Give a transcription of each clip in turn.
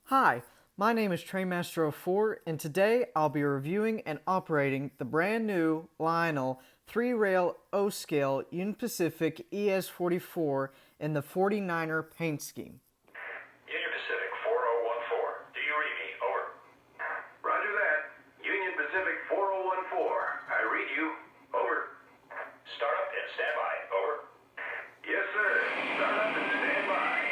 Hi, my name is Trainmaster04 and today I'll be reviewing and operating the brand new Lionel 3-rail O-scale Union Pacific ES44 in the 49'er paint scheme. Union Pacific 4014. Do you read me? Over. Roger that. Union Pacific 4014. I read you. Over. Start up and stand by. Over. Yes, sir. Start up and stand by.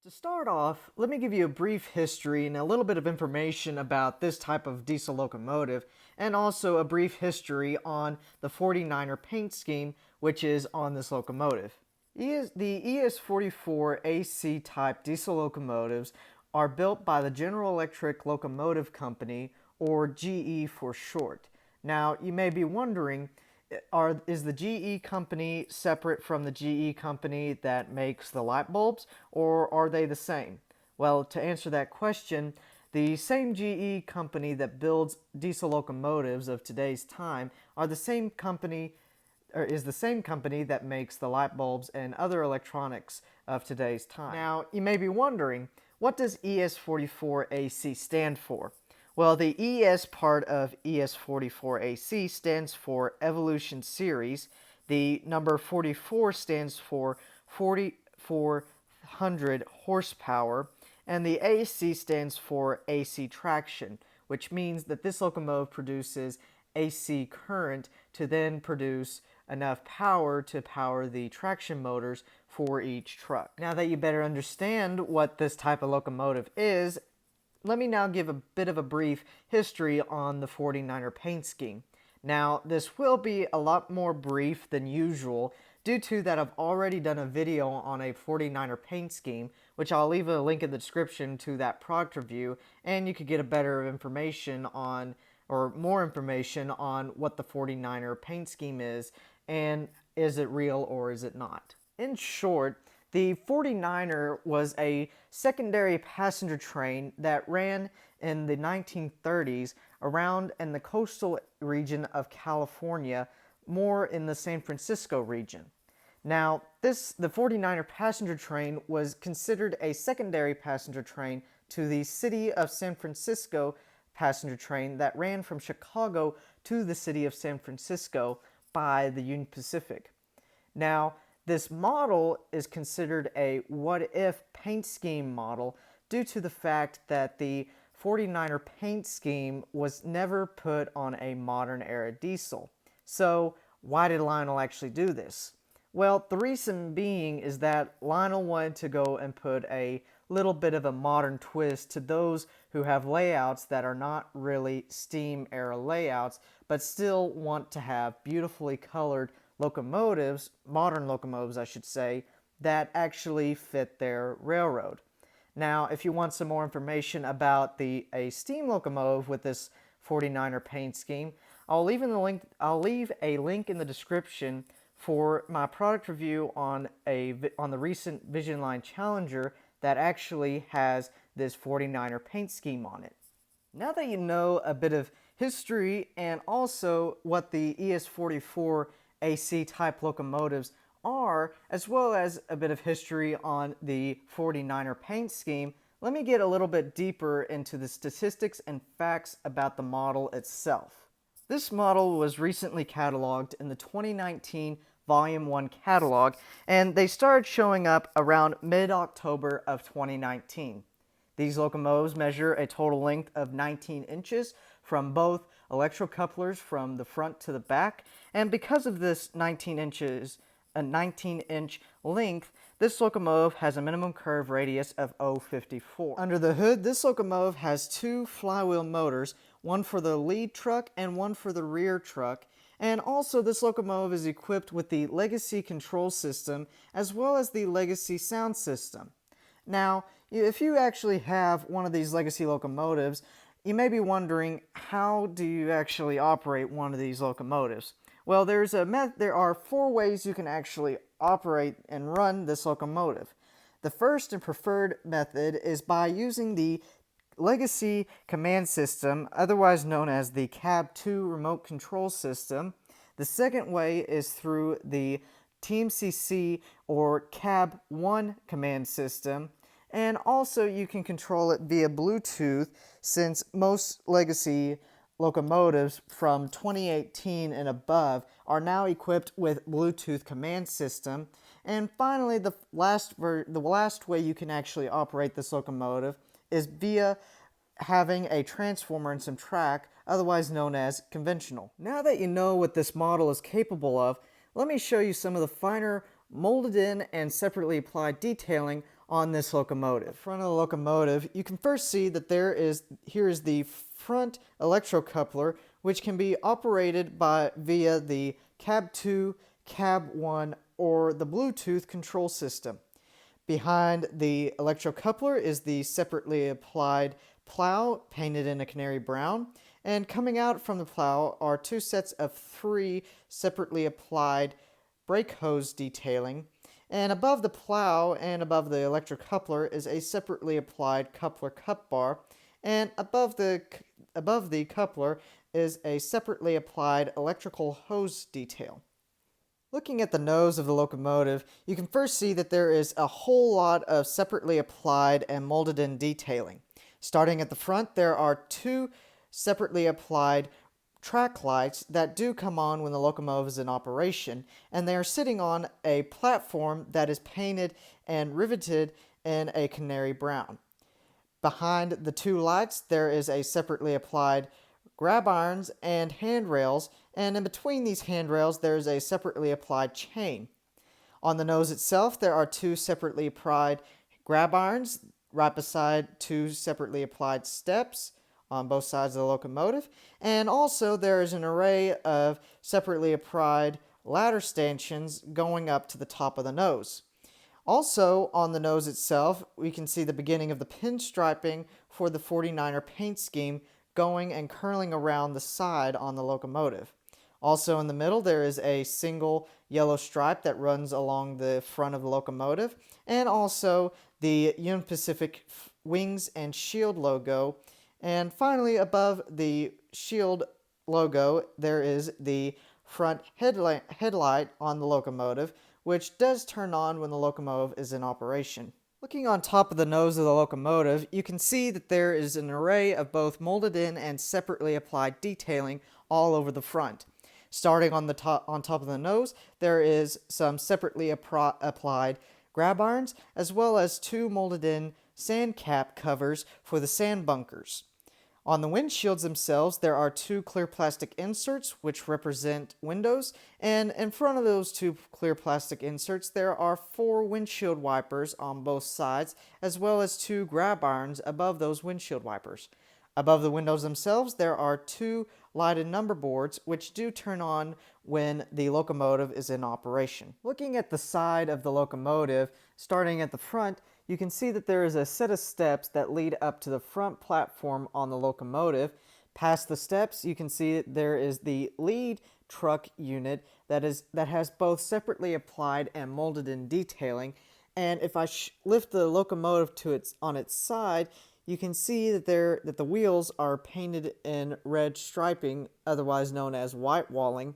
To start off, let me give you a brief history and a little bit of information about this type of diesel locomotive, and also a brief history on the 49'er paint scheme, which is on this locomotive. The ES44ac type diesel locomotives are built by the General Electric Locomotive Company, or GE for short. Now, you may be wondering, is the GE company separate from the GE company that makes the light bulbs, or are they the same? Well, to answer that question, the same GE company that builds diesel locomotives of today's time is the same company that makes the light bulbs and other electronics of today's time. Now, you may be wondering, what does ES44ac stand for? Well, the ES part of ES44ac stands for Evolution Series, the number 44 stands for 4400 horsepower, and the AC stands for AC traction, which means that this locomotive produces AC current to then produce enough power to power the traction motors for each truck. Now that you better understand what this type of locomotive is, let me now give a bit of a brief history on the 49'er paint scheme. Now, this will be a lot more brief than usual due to that I've already done a video on a 49'er paint scheme, which I'll leave a link in the description to that product review, and you could get a better information on, or more information on what the 49'er paint scheme is, and is it real or is it not. In short, the 49'er was a secondary passenger train that ran in the 1930s around in the coastal region of California, more in the San Francisco region. Now, the 49'er passenger train was considered a secondary passenger train to the city of San Francisco passenger train that ran from Chicago to the city of San Francisco by the Union Pacific. Now, this model is considered a what-if paint scheme model due to the fact that the 49'er paint scheme was never put on a modern era diesel. So, why did Lionel actually do this? Well, the reason being is that Lionel wanted to go and put a little bit of a modern twist to those who have layouts that are not really steam era layouts, but still want to have beautifully colored locomotives, modern locomotives I should say, that actually fit their railroad. Now, if you want some more information about a steam locomotive with this 49'er paint scheme, I'll leave a link in the description for my product review on the recent Vision Line Challenger that actually has this 49'er paint scheme on it. Now that you know a bit of history and also what the ES44ac type locomotives are, as well as a bit of history on the 49'er paint scheme, let me get a little bit deeper into the statistics and facts about the model itself. This model was recently cataloged in the 2019 Volume 1 catalog, and they started showing up around mid-October of 2019. These locomotives measure a total length of 19 inches from both electrocouplers from the front to the back, and because of this 19-inch length, this locomotive has a minimum curve radius of 0.54. Under the hood, this locomotive has two flywheel motors, one for the lead truck and one for the rear truck, and also this locomotive is equipped with the Legacy control system as well as the Legacy sound system. Now, if you actually have one of these Legacy locomotives, you may be wondering, how do you actually operate one of these locomotives? Well, there are 4 ways you can actually operate and run this locomotive. The first and preferred method is by using the Legacy command system, otherwise known as the Cab 2 remote control system. The second way is through the TMCC or Cab 1 command system, and also you can control it via Bluetooth, since most legacy locomotives from 2018 and above are now equipped with Bluetooth command system. And finally, the last way you can actually operate this locomotive is via having a transformer and some track, otherwise known as conventional. Now that you know what this model is capable of, let me show you some of the finer molded in and separately applied detailing on this locomotive. At the front of the locomotive, you can first see that here is the front electrocoupler, which can be operated via the Cab 2, Cab 1, or the Bluetooth control system. Behind the electrocoupler is the separately applied plow, painted in a canary brown, and coming out from the plow are two sets of 3 separately applied brake hose detailing, and above the plow and above the electrocoupler is a separately applied coupler cup bar, and above the coupler is a separately applied electrical hose detail. Looking at the nose of the locomotive, you can first see that there is a whole lot of separately applied and molded in detailing. Starting at the front, there are 2 separately applied track lights that do come on when the locomotive is in operation, and they are sitting on a platform that is painted and riveted in a canary brown. Behind the 2 lights, there is a separately applied grab irons and handrails, and in between these handrails there is a separately applied chain. On the nose itself, there are 2 separately applied grab irons right beside 2 separately applied steps on both sides of the locomotive, and also there is an array of separately applied ladder stanchions going up to the top of the nose. Also on the nose itself, we can see the beginning of the pinstriping for the 49'er paint scheme going and curling around the side on the locomotive. Also in the middle, there is a single yellow stripe that runs along the front of the locomotive, and also the Union Pacific wings and shield logo. And finally, above the shield logo, there is the front headlight on the locomotive, which does turn on when the locomotive is in operation. Looking on top of the nose of the locomotive, you can see that there is an array of both molded in and separately applied detailing all over the front. Starting on top of the nose, there is some separately applied grab irons, as well as 2 molded in sand cap covers for the sand bunkers. On the windshields themselves, there are 2 clear plastic inserts which represent windows, and in front of those 2 clear plastic inserts there are 4 windshield wipers on both sides, as well as 2 grab irons above those windshield wipers. Above the windows themselves, there are 2 lighted number boards which do turn on when the locomotive is in operation. Looking at the side of the locomotive, starting at the front, you can see that there is a set of steps that lead up to the front platform on the locomotive. Past the steps, you can see that there is the lead truck unit that has both separately applied and molded in detailing. And if I lift the locomotive on its side, you can see that the wheels are painted in red striping, otherwise known as white walling.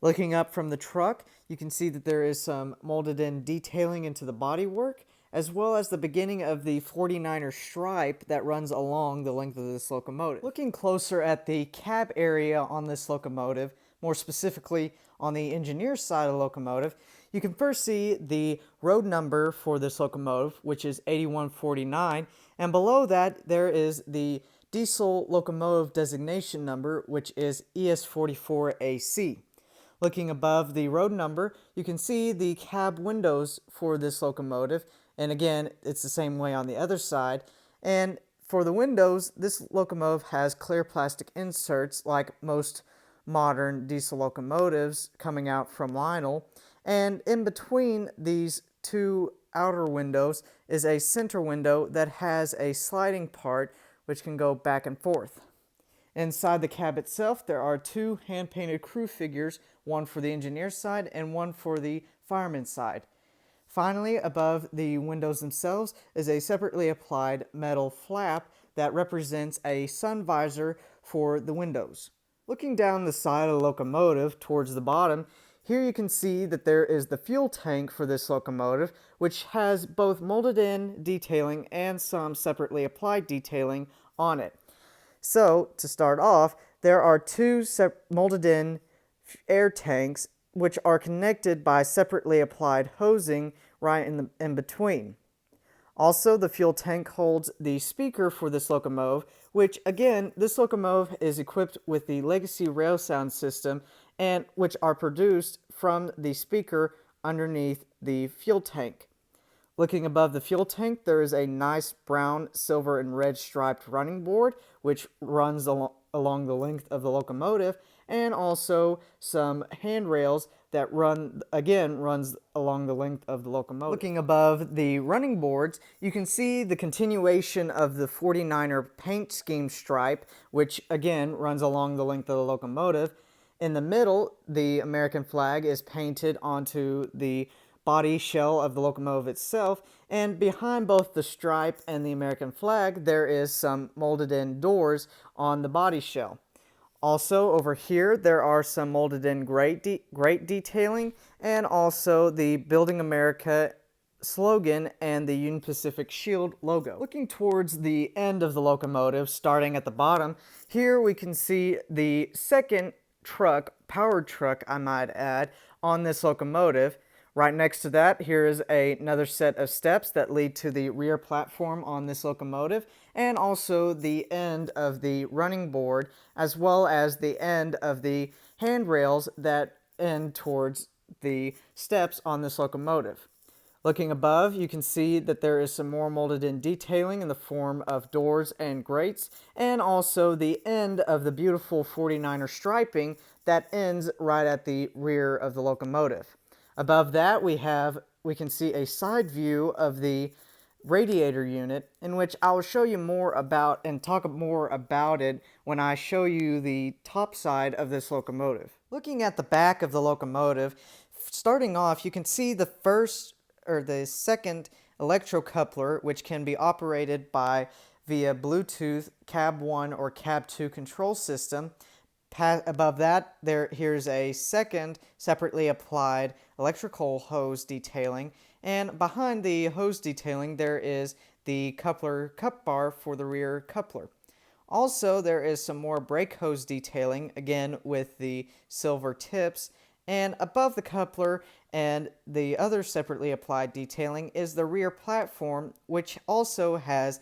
Looking up from the truck, you can see that there is some molded in detailing into the bodywork, as well as the beginning of the 49'er stripe that runs along the length of this locomotive. Looking closer at the cab area on this locomotive, more specifically on the engineer's side of the locomotive, you can first see the road number for this locomotive, which is 8149, and below that there is the diesel locomotive designation number, which is ES44ac. Looking above the road number, you can see the cab windows for this locomotive, and again, it's the same way on the other side. And for the windows, this locomotive has clear plastic inserts like most modern diesel locomotives coming out from Lionel. And in between these 2 outer windows is a center window that has a sliding part which can go back and forth. Inside the cab itself, there are 2 hand-painted crew figures, one for the engineer's side and one for the fireman's side. Finally, above the windows themselves is a separately applied metal flap that represents a sun visor for the windows. Looking down the side of the locomotive towards the bottom, Here you can see that there is the fuel tank for this locomotive, which has both molded in detailing and some separately applied detailing on it. So, to start off, there are two molded in air tanks which are connected by separately applied hosing right in between. Also, the fuel tank holds the speaker for this locomotive, which again, this locomotive is equipped with the legacy rail sound system, and which are produced from the speaker underneath the fuel tank. Looking above the fuel tank, there is a nice brown, silver, and red striped running board, which runs along the length of the locomotive, and also some handrails that runs along the length of the locomotive. Looking above the running boards, you can see the continuation of the 49'er paint scheme stripe, which again runs along the length of the locomotive. In the middle, the American flag is painted onto the body shell of the locomotive itself, and behind both the stripe and the American flag, there is some molded in doors on the body shell. Also, over here, there are some molded in great detailing, and also the Building America slogan and the Union Pacific Shield logo. Looking towards the end of the locomotive, starting at the bottom, here we can see the second truck, powered truck I might add, on this locomotive. Right next to that, here is another set of steps that lead to the rear platform on this locomotive, and also the end of the running board, as well as the end of the handrails that end towards the steps on this locomotive. Looking above, you can see that there is some more molded in detailing in the form of doors and grates, and also the end of the beautiful 49'er striping that ends right at the rear of the locomotive. Above that, we can see a side view of the radiator unit, in which I will show you more about and talk more about it when I show you the top side of this locomotive. Looking at the back of the locomotive, starting off, you can see the second electrocoupler, which can be operated via Bluetooth Cab 1 or Cab 2 control system. Above that, here's a second separately applied electrical hose detailing, and behind the hose detailing there is the coupler cup bar for the rear coupler. Also, there is some more brake hose detailing, again with the silver tips, and above the coupler and the other separately applied detailing is the rear platform, which also has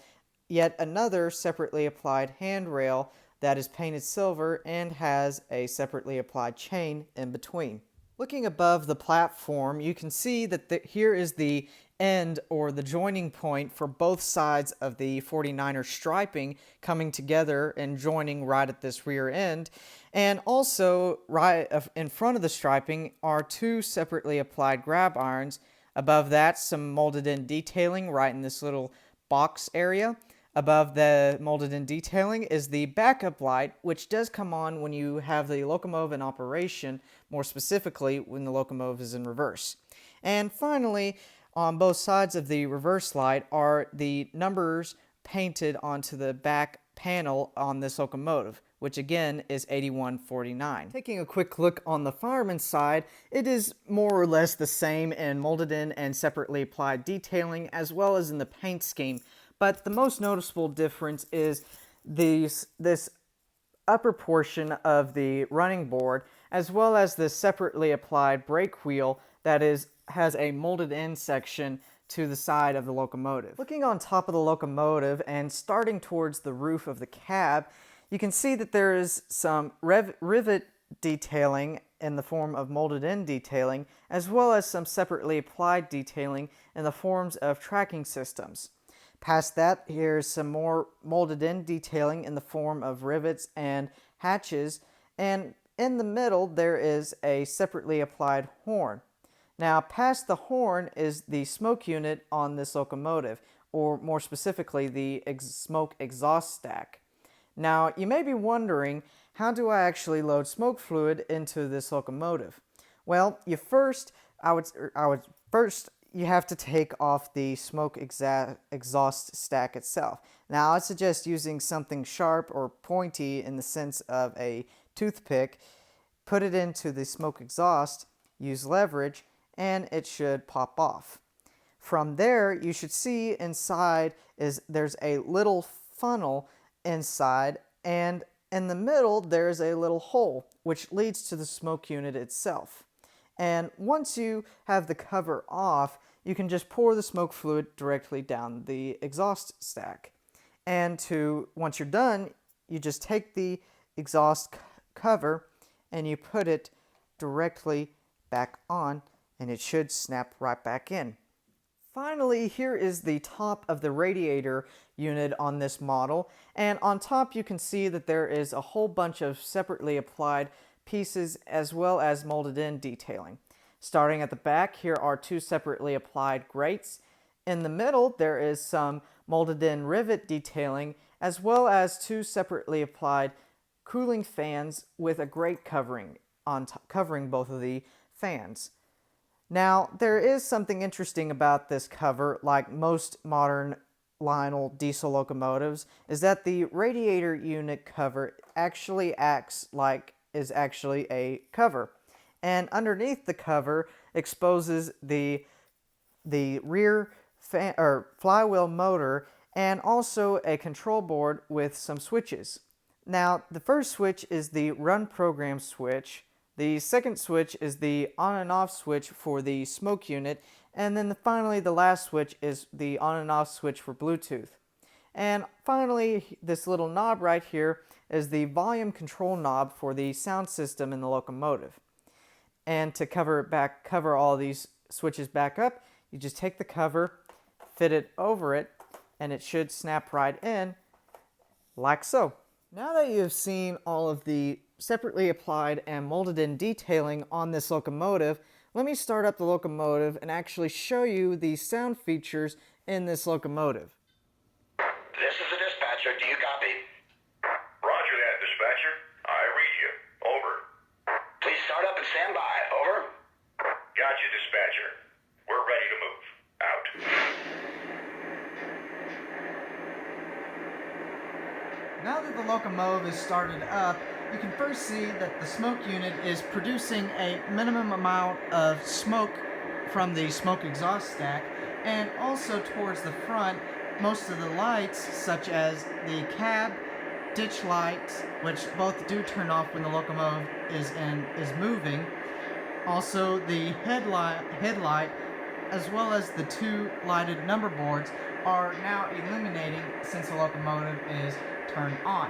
yet another separately applied handrail that is painted silver and has a separately applied chain in between. Looking above the platform, you can see that here is the end or the joining point for both sides of the 49'er striping coming together and joining right at this rear end. And also right in front of the striping are two separately applied grab irons. Above that, some molded in detailing right in this little box area. Above the molded in detailing is the backup light, which does come on when you have the locomotive in operation, more specifically when the locomotive is in reverse. And finally, on both sides of the reverse light are the numbers painted onto the back panel on this locomotive, which again is 8149. Taking a quick look on the fireman's side, it is more or less the same in molded in and separately applied detailing, as well as in the paint scheme. But the most noticeable difference is this upper portion of the running board, as well as the separately applied brake wheel that has a molded in section to the side of the locomotive. Looking on top of the locomotive and starting towards the roof of the cab, you can see that there is some rivet detailing in the form of molded in detailing, as well as some separately applied detailing in the forms of tracking systems. Past that, here's some more molded in detailing in the form of rivets and hatches, and in the middle there is a separately applied horn. Now, past the horn is the smoke unit on this locomotive, or more specifically, the smoke exhaust stack. Now, you may be wondering, how do I actually load smoke fluid into this locomotive? Well, you have to take off the smoke exhaust stack itself. Now, I suggest using something sharp or pointy in the sense of a toothpick. Put it into the smoke exhaust. use leverage, and it should pop off. From there, you should see inside there's a little funnel inside, and in the middle there's a little hole which leads to the smoke unit itself. And once you have the cover off, you can just pour the smoke fluid directly down the exhaust stack. And once you're done, you just take the exhaust cover and you put it directly back on, and it should snap right back in. Finally, here is the top of the radiator unit on this model, and on top you can see that there is a whole bunch of separately applied pieces as well as molded in detailing. Starting at the back, here are two separately applied grates. In the middle, there is some molded in rivet detailing as well as two separately applied cooling fans with a grate covering covering both of the fans. Now, there is something interesting about this cover, like most modern Lionel diesel locomotives, is that the radiator unit cover actually is actually a cover. And underneath the cover exposes the rear flywheel motor and also a control board with some switches. Now, the first switch is the run program switch. The second switch is the on and off switch for the smoke unit, and then finally the last switch is the on and off switch for Bluetooth. And finally, this little knob right here is the volume control knob for the sound system in the locomotive. And to cover all these switches back up, you just take the cover, fit it over it, and it should snap right in like so. Now that you have seen all of the separately applied and molded in detailing on this locomotive, let me start up the locomotive and actually show you the sound features in this locomotive. This is the dispatcher. Do you copy? Roger that, dispatcher. I read you. Over. Please start up and stand by. Over. Gotcha, dispatcher. We're ready to move. Out. Now that the locomotive is started up, you can first see that the smoke unit is producing a minimum amount of smoke from the smoke exhaust stack, and also towards the front, most of the lights, such as the cab, ditch lights, which both do turn off when the locomotive is moving, also the headlight, as well as the two lighted number boards, are now illuminating since the locomotive is turned on.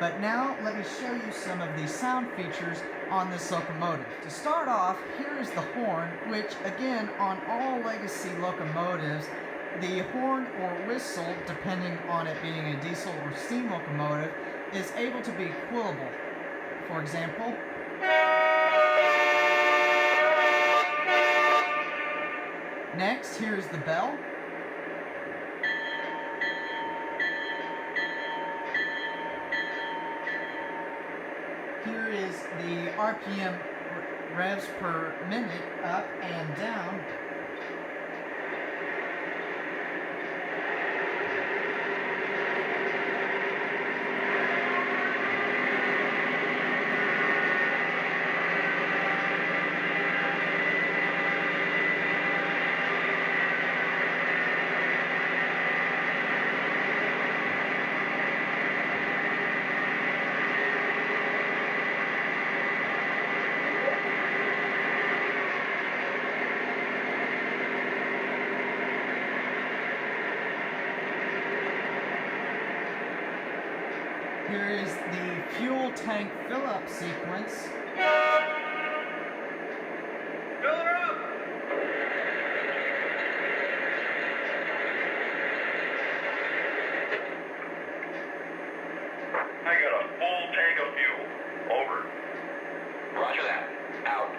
But now let me show you some of the sound features on this locomotive. To start off, here is the horn, which again on all legacy locomotives, the horn or whistle, depending on it being a diesel or steam locomotive, is able to be equalable. For example, next, here is the bell. Here is the RPM revs per minute up and down. Here is the fuel tank fill-up sequence. Fill her up! I got a full tank of fuel. Over. Roger that. Out.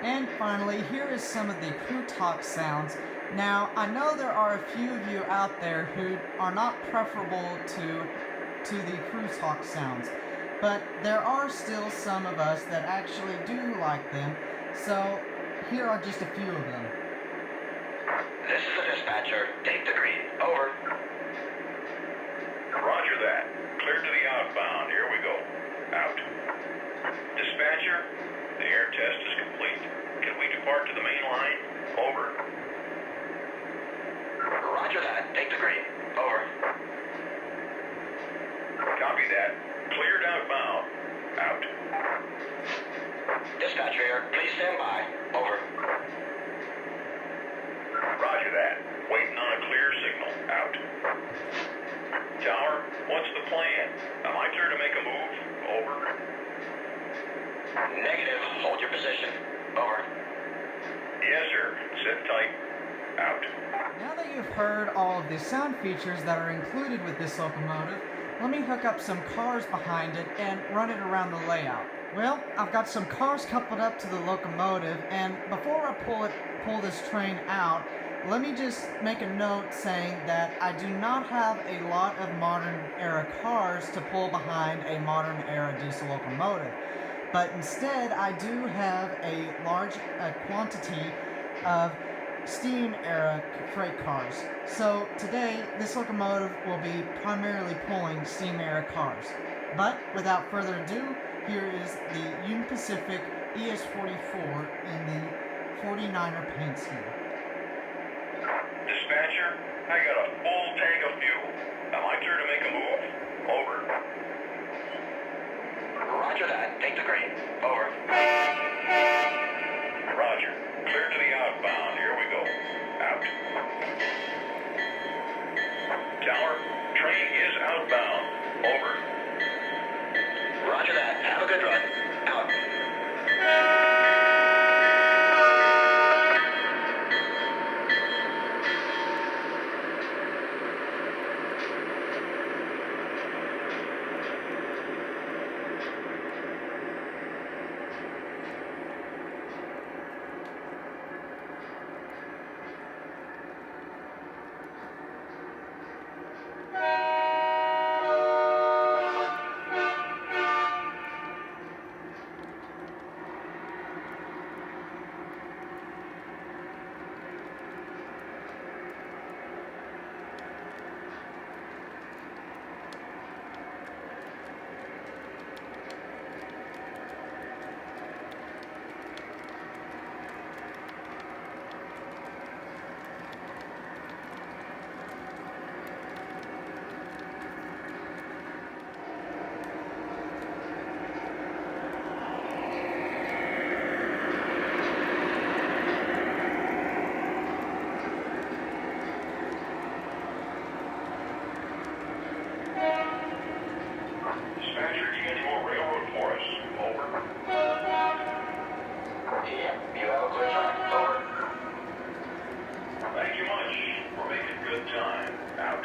And finally, here is some of the crew talk sounds. Now, I know there are a few of you out there who are not preferable to the crew talk sounds, but there are still some of us that actually do like them, so here are just a few of them. This is the dispatcher. Take the green. Over. Roger that. Clear to the outbound. Here we go. Out. Dispatcher, the air test is complete. apart to the main line? Over. Roger that. Take the green. Over. Copy that. Cleared outbound. Out. Dispatcher here. Please stand by. Over. Roger that. Waiting on a clear signal. Out. Tower, what's the plan? Am I clear to make a move? Over. Negative. Hold your position. Over. Yes, sir. Sit tight. Out. Now that you've heard all of the sound features that are included with this locomotive, let me hook up some cars behind it and run it around the layout. Well, I've got some cars coupled up to the locomotive, and before I pull this train out, let me just make a note saying that I do not have a lot of modern era cars to pull behind a modern era diesel locomotive, but instead I do have a large quantity of steam era freight cars. So today this locomotive will be primarily pulling steam era cars. But without further ado, here is the Union Pacific ES44 in the 49'er paint scheme. Dispatcher, I got a full tank of fuel. Am I clear to make a move? Over. Roger that. Take the green. Over. Roger. Clear to the outbound. Here we go. Out. Tower, train is outbound. Over. Roger that. Have a good run. Out. Dispatcher, do you got any more railroad for us? Over. Yep, you have a clear shot. Over. Thank you much. We're making good time. Out.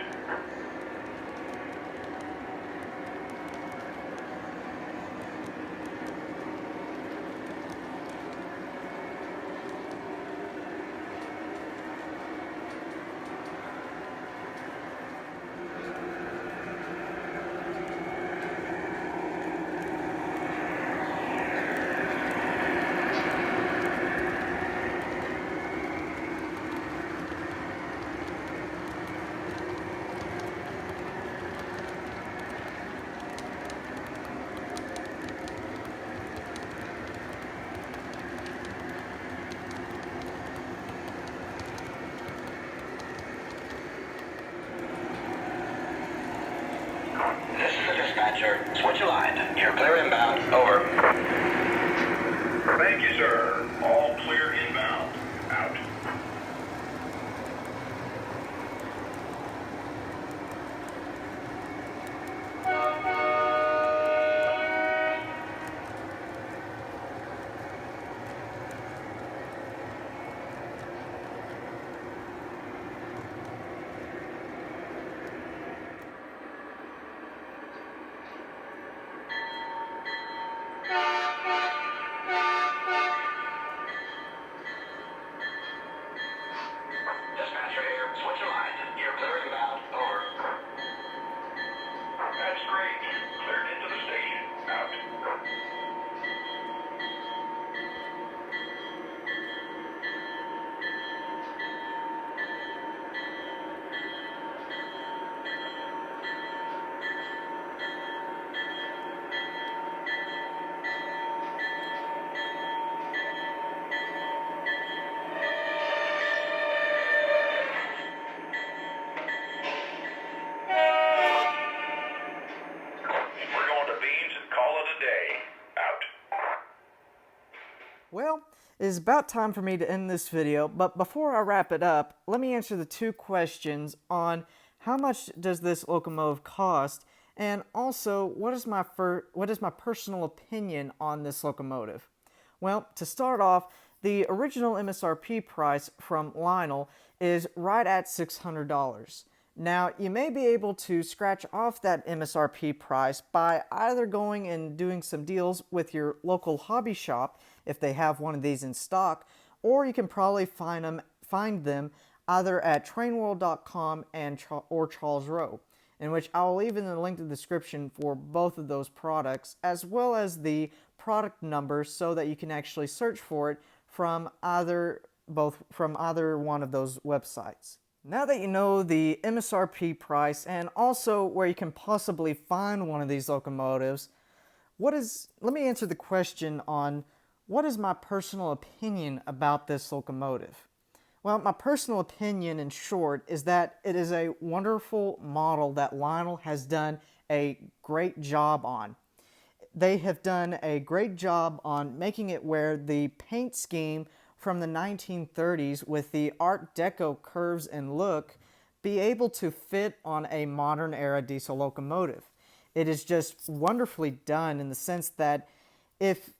This is the dispatcher. Switch a line. You're clear inbound. Over. Thank you, sir. All clear inbound. Out. it is about time for me to end this video, but before I wrap it up, let me answer the two questions on how much does this locomotive cost, and also what is my personal opinion on this locomotive. Well, to start off, the original MSRP price from Lionel is right at $600. Now, you may be able to scratch off that MSRP price by either going and doing some deals with your local hobby shop if they have one of these in stock, or you can probably find them either at trainworld.com or Charles Rowe, in which I'll leave in the link in the description for both of those products, as well as the product number so that you can actually search for it from either one of those websites. Now that you know the MSRP price and also where you can possibly find one of these locomotives, let me answer the question on what is my personal opinion about this locomotive. Well, my personal opinion, in short, is that it is a wonderful model that Lionel has done a great job on. They have done a great job on making it where the paint scheme from the 1930s with the Art Deco curves and look be able to fit on a modern era diesel locomotive. It is just wonderfully done in the sense that if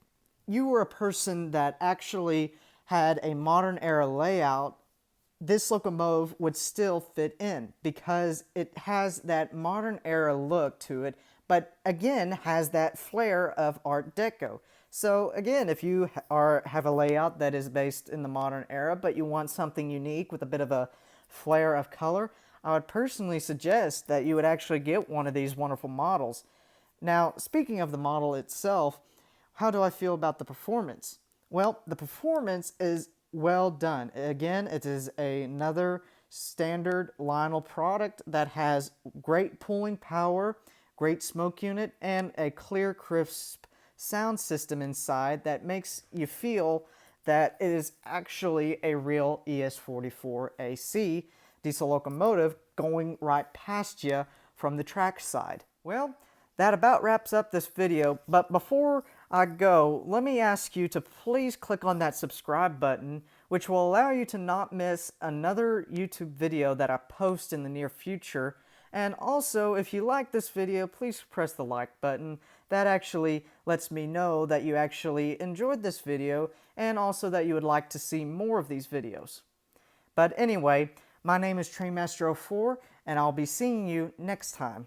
you were a person that actually had a modern era layout, this locomotive would still fit in because it has that modern era look to it, but again has that flair of Art Deco. So again, if you have a layout that is based in the modern era, but you want something unique with a bit of a flair of color, I would personally suggest that you would actually get one of these wonderful models. Now, speaking of the model itself, how do I feel about the performance? Well, the performance is well done. Again, it is another standard Lionel product that has great pulling power, great smoke unit, and a clear, crisp sound system inside that makes you feel that it is actually a real ES44ac diesel locomotive going right past you from the track side. Well, that about wraps up this video, but before I go, let me ask you to please click on that subscribe button, which will allow you to not miss another YouTube video that I post in the near future. And also, if you like this video, please press the like button. That actually lets me know that you actually enjoyed this video and also that you would like to see more of these videos. But anyway, my name is Trainmaster04, and I'll be seeing you next time.